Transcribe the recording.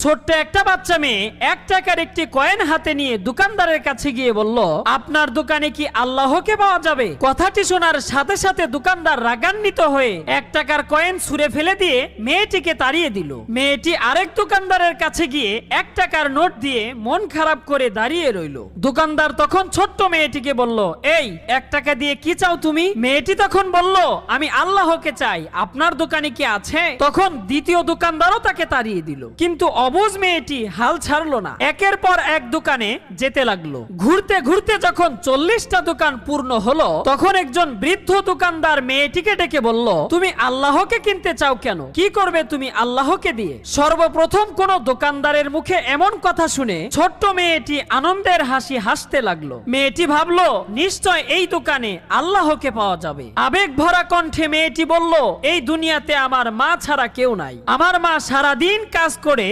ছোট্ট একটা বাচ্চা মেয়ে 1 টাকার একটি কয়েন হাতে নিয়ে দোকানদারের কাছে গিয়ে বলল, আপনার দোকানে কি আল্লাহকে পাওয়া যাবে? কথাটি শোনার সাথে সাথে দোকানদার রাগান্বিত হয়ে 1 টাকার কয়েন ছুঁড়ে ফেলে দিয়ে মেয়েটিকে তাড়িয়ে দিল। মেয়েটি আরেক দোকানদারের কাছে গিয়ে 1 টাকার নোট দিয়ে মন খারাপ করে দাঁড়িয়ে রইল। দোকানদার তখন ছোট্ট মেয়েটিকে বলল, এই 1 টাকা দিয়ে কি চাও তুমি? মেয়েটি তখন বলল, আমি আল্লাহকে চাই, আপনার দোকানে কি আছে? তখন দ্বিতীয় দোকানদারও তাকে তাড়িয়ে দিল। কিন্তু অবুঝ মেয়েটি হাল ছাড়লো না, একের পর এক দোকানে যেতে লাগলো। ঘুরতে ঘুরতে যখন 40টা দোকান পূর্ণ হলো, তখন একজন বৃদ্ধ দোকানদার মেয়েটিকে ডেকে বলল, তুমি আল্লাহকে কিনতে চাও কেন? কি করবে তুমি আল্লাহকে দিয়ে? সর্বপ্রথম কোন দোকানদারের মুখে এমন কথা শুনে ছোট্ট মেয়েটি আনন্দের হাসি হাসতে লাগলো। মেয়েটি ভাবলো, নিশ্চয় এই দোকানে আল্লাহকে পাওয়া যাবে। আবেগ ভরা কণ্ঠে মেয়েটি বলল, এই দুনিয়াতে আমার মা ছাড়া কেউ নাই। আমার মা সারাদিন কাজ করে